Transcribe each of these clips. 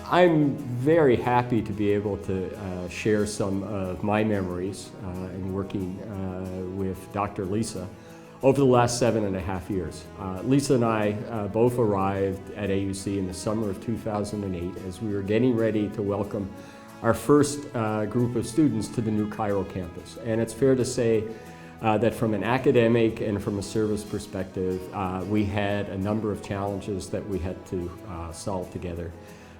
I'm very happy to be able to share some of my memories in working with Dr. Lisa over the last 7.5 years. Lisa and I both arrived at AUC in the summer of 2008 as we were getting ready to welcome our first group of students to the New Cairo campus. And it's fair to say that from an academic and from a service perspective, we had a number of challenges that we had to solve together.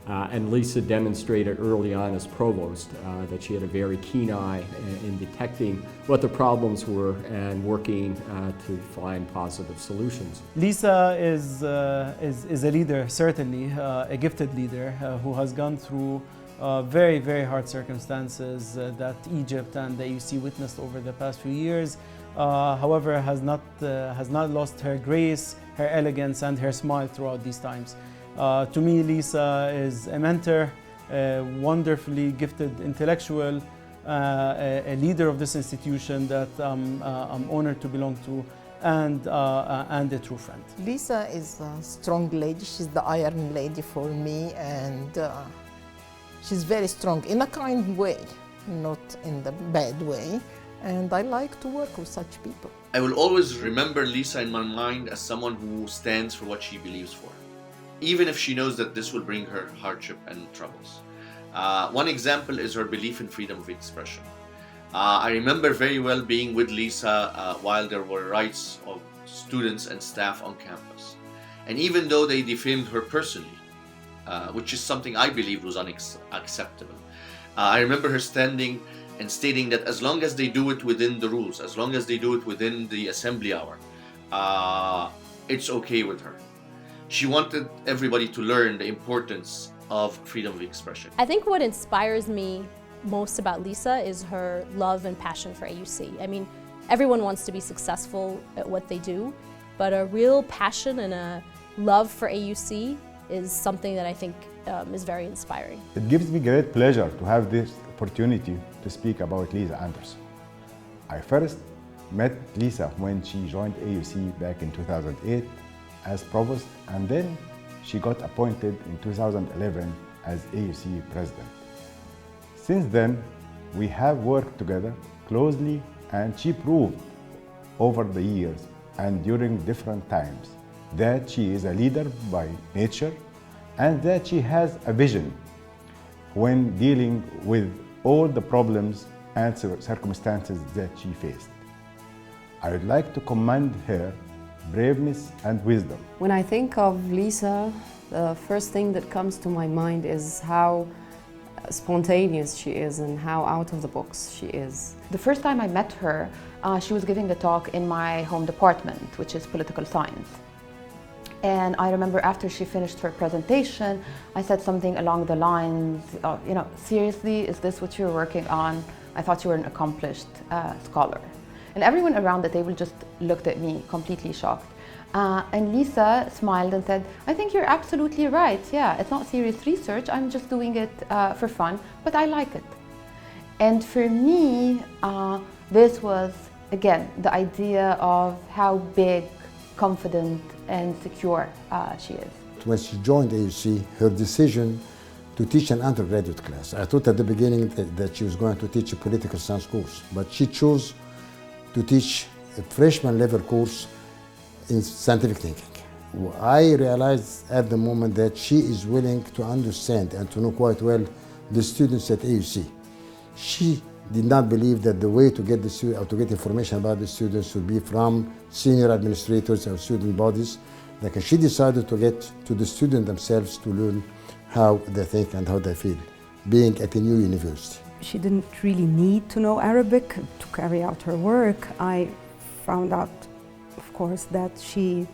And Lisa demonstrated early on as provost that she had a very keen eye in detecting what the problems were and working to find positive solutions. Lisa is a leader, certainly a gifted leader who has gone through very, very hard circumstances that Egypt and the AUC witnessed over the past few years. However, has not lost her grace, her elegance, and her smile throughout these times. To me, Lisa is a mentor, a wonderfully gifted intellectual, a leader of this institution that I'm honored to belong to, and a true friend. Lisa is a strong lady. She's the iron lady for me, and she's very strong in a kind way, not in the bad way. And I like to work with such people. I will always remember Lisa in my mind as someone who stands for what she believes for, even if she knows that this will bring her hardship and troubles. One example is her belief in freedom of expression. I remember very well being with Lisa while there were riots of students and staff on campus. And even though they defamed her personally, which is something I believed was unacceptable, I remember her standing and stating that as long as they do it within the rules, as long as they do it within the assembly hour, it's okay with her. She wanted everybody to learn the importance of freedom of expression. I think what inspires me most about Lisa is her love and passion for AUC. I mean, everyone wants to be successful at what they do, but a real passion and a love for AUC is something that I think is very inspiring. It gives me great pleasure to have this opportunity to speak about Lisa Anderson. I first met Lisa when she joined AUC back in 2008 as provost, and then she got appointed in 2011 as AUC president. Since then, we have worked together closely, and she proved over the years and during different times that she is a leader by nature and that she has a vision when dealing with all the problems and circumstances that she faced. I would like to commend her braveness and wisdom. When I think of Lisa, the first thing that comes to my mind is how spontaneous she is and how out of the box she is. The first time I met her, she was giving a talk in my home department, which is political science. And I remember after she finished her presentation, I said something along the lines of, seriously, is this what you're working on? I thought you were an accomplished scholar. And everyone around the table just looked at me completely shocked. And Lisa smiled and said, I think you're absolutely right. Yeah, it's not serious research. I'm just doing it for fun, but I like it. And for me, this was, again, the idea of how big, confident, and secure she is. When she joined AUC, her decision to teach an undergraduate class, I thought at the beginning that she was going to teach a political science course, but she chose to teach a freshman level course in scientific thinking. I realized at the moment that she is willing to understand and to know quite well the students at AUC. She did not believe that the way to get the student, or to get information about the students would be from senior administrators or student bodies. Like, she decided to get to the students themselves to learn how they think and how they feel, being at a new university. She didn't really need to know Arabic to carry out her work. I found out, of course, that she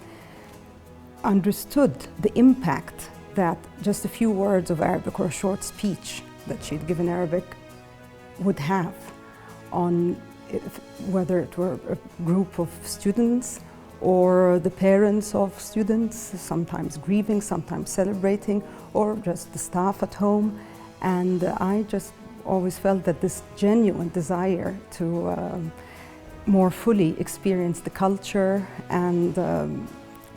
understood the impact that just a few words of Arabic or a short speech that she'd given Arabic would have on whether it were a group of students or the parents of students, sometimes grieving, sometimes celebrating, or just the staff at home. And I just always felt that this genuine desire to more fully experience the culture and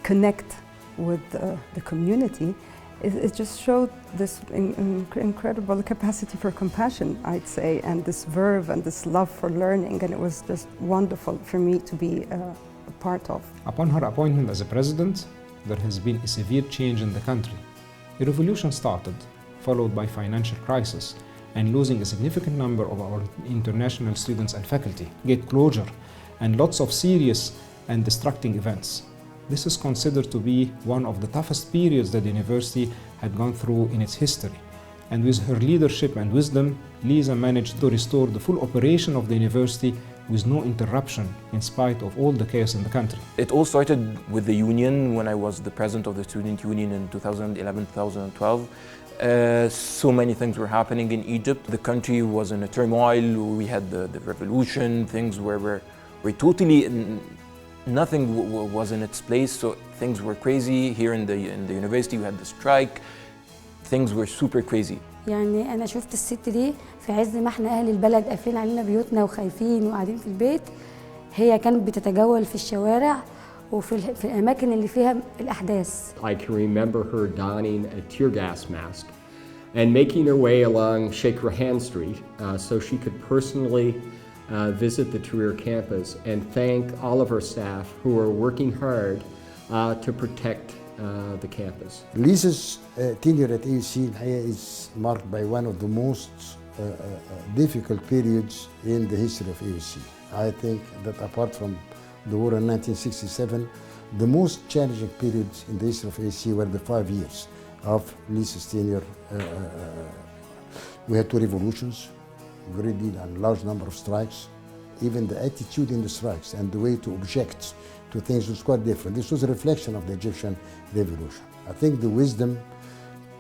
connect with the community it just showed this incredible capacity for compassion, I'd say, and this verve and this love for learning, and it was just wonderful for me to be a part of. Upon her appointment as a president, there has been a severe change in the country. A revolution started, followed by financial crisis, and losing a significant number of our international students and faculty, gate closure, and lots of serious and distracting events. This is considered to be one of the toughest periods that the university had gone through in its history. And with her leadership and wisdom, Lisa managed to restore the full operation of the university with no interruption in spite of all the chaos in the country. It all started with the union when I was the president of the student union in 2011-2012. So many things were happening in Egypt. The country was in a turmoil. We had the revolution. Things were totally, nothing was in its place. So things were crazy. Here in the university we had the strike. Things were super crazy. يعني أنا شفت الست دي في عز ما احنا أهل البلد قافلين علينا بيوتنا وخايفين وقاعدين في البيت، هي كانت بتتجول في الشوارع وفي الأماكن اللي فيها الأحداث. I can remember her donning a tear gas mask and making her way along Sheikh Rahan Street so she could personally visit the Tahrir campus and thank all of her staff who are working hard to protect the campus. Lisa's tenure at AUC is marked by one of the most difficult periods in the history of AUC. I think that apart from the war in 1967, the most challenging periods in the history of AUC were the 5 years of Lisa's tenure. We had 2 revolutions, a great deal and large number of strikes. Even the attitude in the strikes and the way to object to things was quite different. This was a reflection of the Egyptian revolution. I think the wisdom,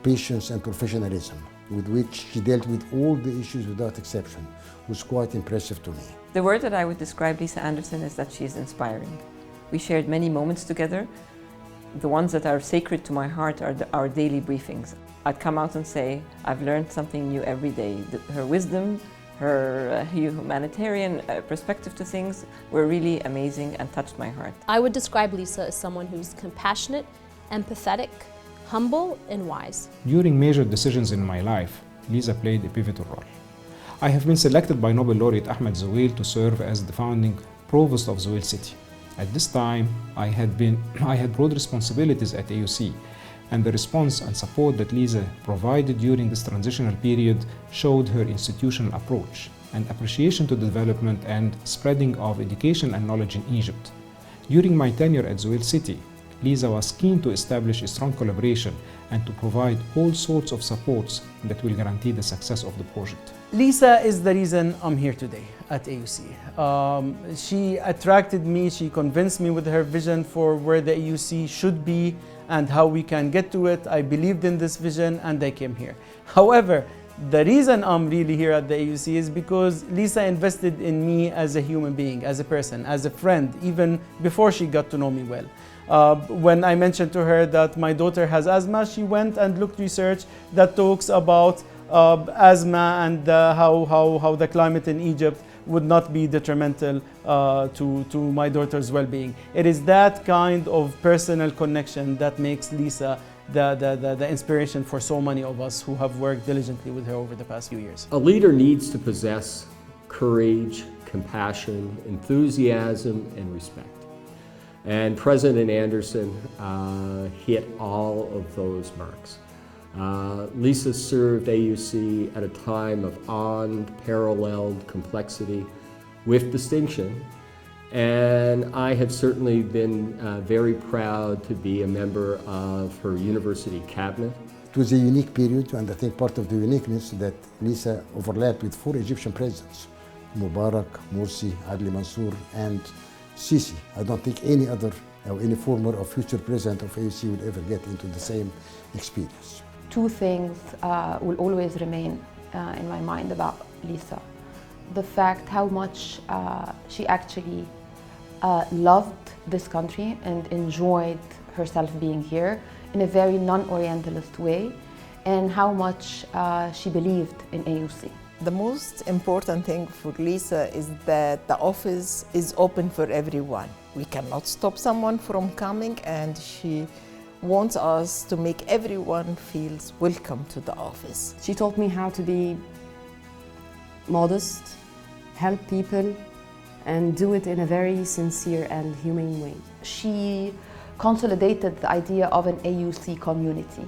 patience and professionalism with which she dealt with all the issues without exception was quite impressive to me. The word that I would describe Lisa Anderson is that she is inspiring. We shared many moments together. The ones that are sacred to my heart are our daily briefings. I'd come out and say, I've learned something new every day. Her wisdom, her humanitarian perspective to things were really amazing and touched my heart. I would describe Lisa as someone who's compassionate, empathetic, humble, and wise. During major decisions in my life, Lisa played a pivotal role. I have been selected by Nobel laureate Ahmed Zewail to serve as the founding provost of Zewail City. At this time, I had broad responsibilities at AUC, and the response and support that Lisa provided during this transitional period showed her institutional approach and appreciation to the development and spreading of education and knowledge in Egypt. During my tenure at Zewail City, Lisa was keen to establish a strong collaboration and to provide all sorts of supports that will guarantee the success of the project. Lisa is the reason I'm here today at AUC. She attracted me, she convinced me with her vision for where the AUC should be and how we can get to it. I believed in this vision and I came here. However, the reason I'm really here at the AUC is because Lisa invested in me as a human being, as a person, as a friend, even before she got to know me well. When I mentioned to her that my daughter has asthma, she went and looked research that talks about asthma and how the climate in Egypt would not be detrimental to my daughter's well-being. It is that kind of personal connection that makes Lisa the inspiration for so many of us who have worked diligently with her over the past few years. A leader needs to possess courage, compassion, enthusiasm, and respect. And President Anderson hit all of those marks. Lisa served AUC at a time of unparalleled complexity with distinction, and I have certainly been very proud to be a member of her university cabinet. It was a unique period, and I think part of the uniqueness that Lisa overlapped with 4 Egyptian presidents: Mubarak, Morsi, Adli Mansour, and Sisi. I don't think any other or any former or future president of AUC will ever get into the same experience. 2 things will always remain in my mind about Lisa. The fact how much she actually loved this country and enjoyed herself being here in a very non-Orientalist way, and how much she believed in AUC. The most important thing for Lisa is that the office is open for everyone. We cannot stop someone from coming, and she wants us to make everyone feels welcome to the office. She taught me how to be modest, help people, and do it in a very sincere and humane way. She consolidated the idea of an AUC community.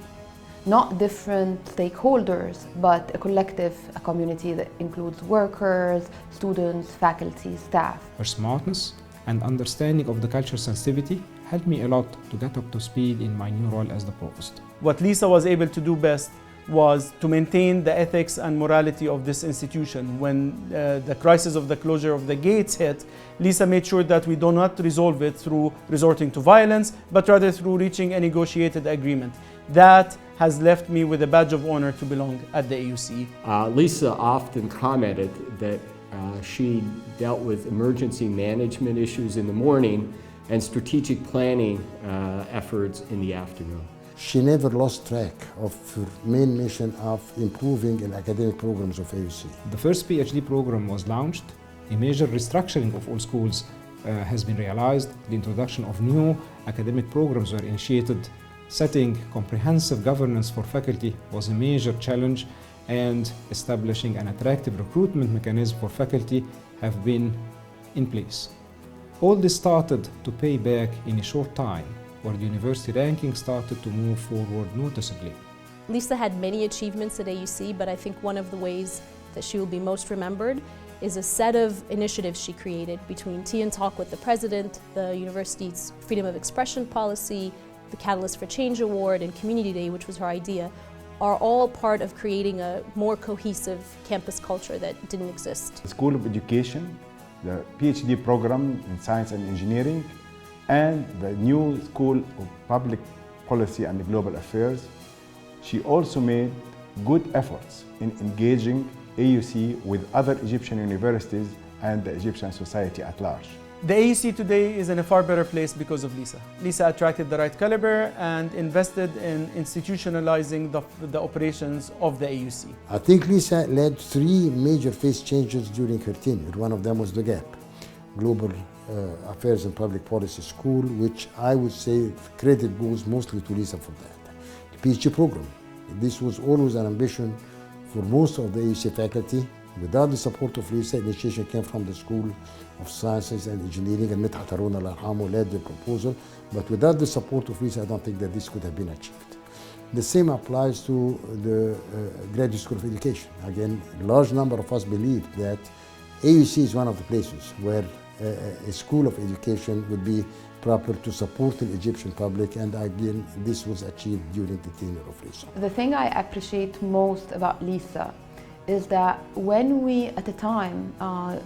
Not different stakeholders, but a collective, a community that includes workers, students, faculty, staff. Her smartness and understanding of the cultural sensitivity helped me a lot to get up to speed in my new role as the provost. What Lisa was able to do best was to maintain the ethics and morality of this institution. When the crisis of the closure of the gates hit, Lisa made sure that we do not resolve it through resorting to violence, but rather through reaching a negotiated agreement. That has left me with a badge of honor to belong at the AUC. Lisa often commented that she dealt with emergency management issues in the morning and strategic planning efforts in the afternoon. She never lost track of her main mission of improving the academic programs of AUC. The first PhD program was launched. A major restructuring of all schools has been realized. The introduction of new academic programs were initiated. Setting comprehensive governance for faculty was a major challenge, and establishing an attractive recruitment mechanism for faculty have been in place. All this started to pay back in a short time, where the university ranking started to move forward noticeably. Lisa had many achievements at AUC, but I think one of the ways that she will be most remembered is a set of initiatives she created between Tea and Talk with the President, the university's Freedom of Expression policy, the Catalyst for Change Award, and Community Day, which was her idea, are all part of creating a more cohesive campus culture that didn't exist. The School of Education, the PhD program in Science and Engineering, and the new School of Public Policy and Global Affairs. She also made good efforts in engaging AUC with other Egyptian universities and the Egyptian society at large. The AUC today is in a far better place because of Lisa. Lisa attracted the right caliber and invested in institutionalizing the operations of the AUC. I think Lisa led 3 major phase changes during her tenure. One of them was the GAP, Global Affairs and Public Policy School, which I would say credit goes mostly to Lisa for that. The PhD program, this was always an ambition for most of the AUC faculty. Without the support of Lisa, initiation came from the School of Sciences and Engineering, and Midhat Haroun Allah Yarhamu led the proposal. But without the support of Lisa, I don't think that this could have been achieved. The same applies to the Graduate School of Education. Again, a large number of us believe that AUC is one of the places where a school of education would be proper to support the Egyptian public, and again, this was achieved during the tenure of Lisa. The thing I appreciate most about Lisa is that when we, at the time,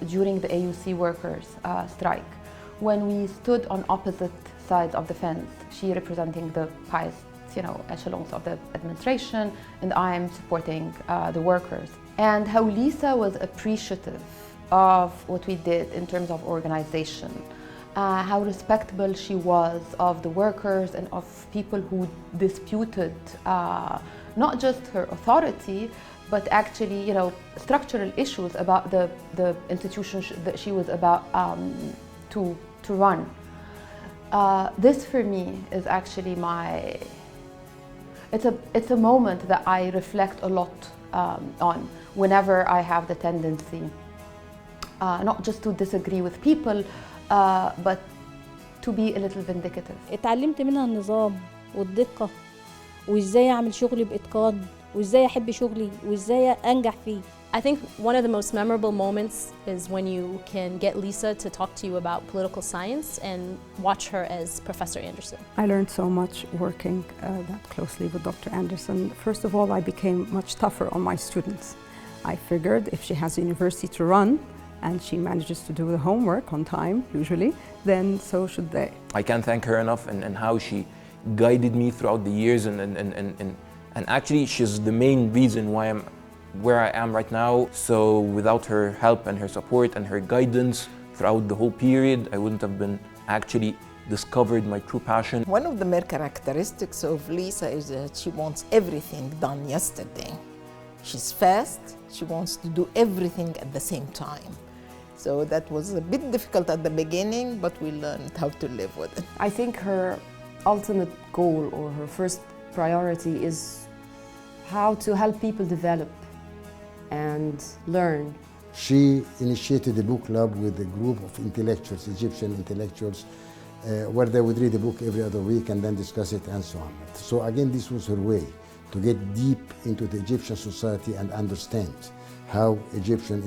during the AUC workers' strike, when we stood on opposite sides of the fence, she representing the highest, echelons of the administration, and I am supporting the workers. And how Lisa was appreciative of what we did in terms of organization, how respectable she was of the workers and of people who disputed not just her authority, but actually, structural issues about the institution that she was about to run. This for me is actually it's a moment that I reflect a lot on whenever I have the tendency not just to disagree with people, but to be a little vindicative. اتعلمت منها النظام والدقة وإزاي أعمل شغلي بإتقان وإزاي أحب شغلي وإزاي أنجح فيه. I think one of the most memorable moments is when you can get Lisa to talk to you about political science and watch her as Professor Anderson. I learned so much working that closely with Dr. Anderson. First of all, I became much tougher on my students. I figured if she has a university to run and she manages to do the homework on time, usually, then so should they. I can't thank her enough and how she guided me throughout the years, and actually she's the main reason why I'm where I am right now. So without her help and her support and her guidance throughout the whole period, I wouldn't have been actually discovered my true passion. One of the main characteristics of Lisa is that she wants everything done yesterday. She's fast, she wants to do everything at the same time. So that was a bit difficult at the beginning, but we learned how to live with it. I think her ultimate goal or her first priority is how to help people develop and learn. She initiated a book club with a group of intellectuals, Egyptian intellectuals, where they would read a book every other week and then discuss it and so on. So again, this was her way to get deep into the Egyptian society and understand how Egyptian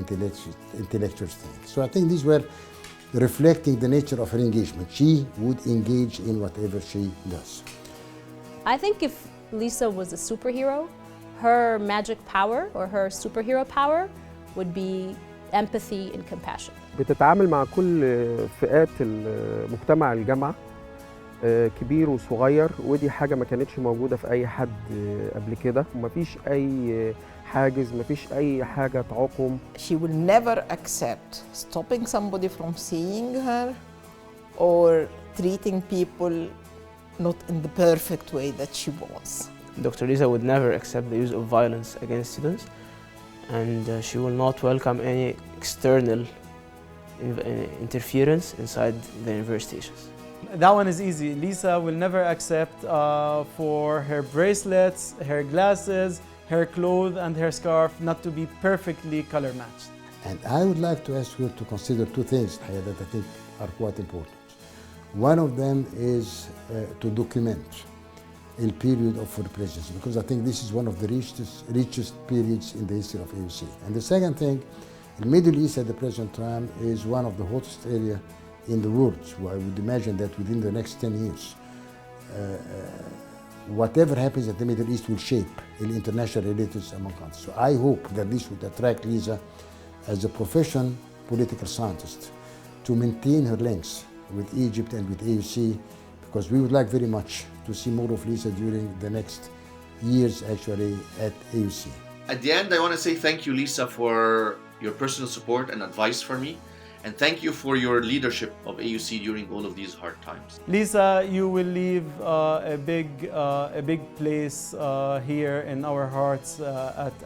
intellectuals think. So I think these were reflecting the nature of her engagement. She would engage in whatever she does. I think if Lisa was a superhero, her magic power or her superhero power would be empathy and compassion. بتتعامل مع كل فئات مجتمع الجامعة كبير وصغير، ودي حاجة ما كانتش موجودة في أي حد قبل كده، ومفيش أي حاجز، مفيش أي حاجة تعوقهم. She will never accept stopping somebody from seeing her or treating people not in the perfect way that she wants. Dr. Lisa would never accept the use of violence against students, and she will not welcome any external interference inside the universities. That one is easy. Lisa will never accept for her bracelets, her glasses, her clothes and her scarf not to be perfectly color matched. And I would like to ask you to consider two things that I think are quite important. One of them is to document a period of her presidency, because I think this is one of the richest periods in the history of AUC. And the second thing, the Middle East at the present time is one of the hottest areas in the world. So I would imagine that within the next 10 years, whatever happens at the Middle East will shape the international relations among countries. So I hope that this would attract Lisa as a professional political scientist to maintain her links with Egypt and with AUC, because we would like very much to see more of Lisa during the next years actually at AUC. At the end, I want to say thank you, Lisa, for your personal support and advice for me. And thank you for your leadership of AUC during all of these hard times. Lisa, you will leave a big place here in our hearts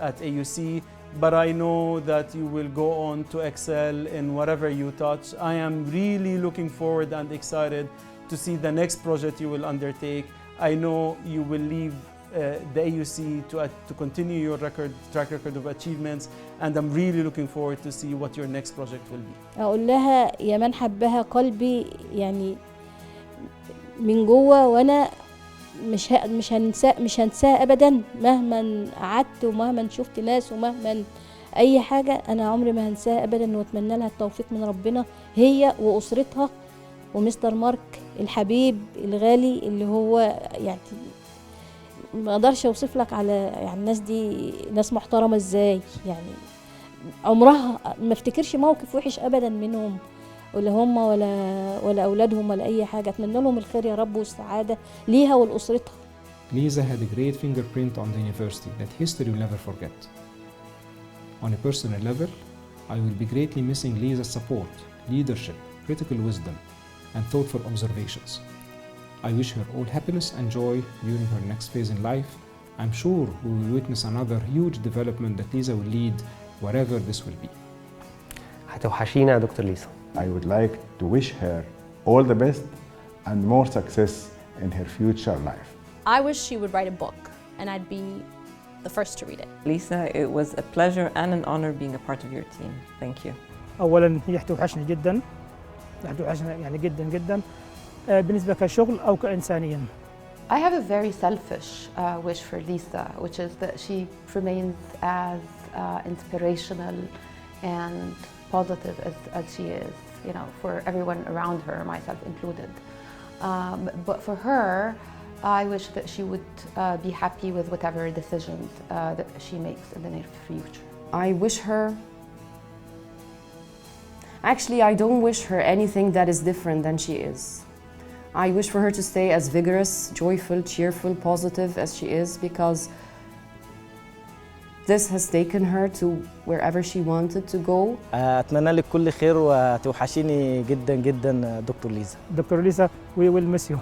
at AUC, but I know that you will go on to excel in whatever you touch. I am really looking forward and excited to see the next project you will undertake. I know you will leave the AUC to continue your track record of achievements, and I'm really looking forward to see what your next project will be. أقول لها يا من حبها قلبي يعني من جوه، وأنا مش هنساها أبدا مهما قعدت ومهما شفت ناس ومهما أي حاجة. أنا عمري ما هنساها أبدا، وأتمنى لها التوفيق من ربنا هي وأسرتها ومستر مارك الحبيب الغالي اللي هو يعني ما اقدرش اوصف لك على يعني الناس دي ناس محترمه ازاي. يعني عمرها ما افتكرش موقف وحش ابدا منهم، ولا هم ولا اولادهم ولا اي حاجه. اتمنى لهم الخير يا رب والسعاده ليها ولاسرتها. Lisa had a great fingerprint on the university that history will never forget. On a personal level, I will be greatly missing Lisa's support, leadership, critical wisdom, and thoughtful observations. I wish her all happiness and joy during her next phase in life. I'm sure we will witness another huge development that Lisa will lead wherever this will be. هتوحشينا يا دكتور ليسا. I would like to wish her all the best and more success in her future life. I wish she would write a book and I'd be the first to read it. Lisa, it was a pleasure and an honor being a part of your team. Thank you. أولاً هي هتوحشني جداً، هتوحشنا يعني جداً جداً بالنسبة كشغل أو كإنسانياً. I have a very selfish wish for Lisa, which is that she remains as inspirational and positive as she is, you know, for everyone around her, myself included. But for her, I wish that she would be happy with whatever decisions that she makes in the near future. I wish her, actually I don't wish her anything that is different than she is. I wish for her to stay as vigorous, joyful, cheerful, positive as she is, because this has taken her to wherever she wanted to go. أتمنى لك كل خير وتوحشيني جدا جدا دكتور ليزا. دكتور ليزا, we will miss you.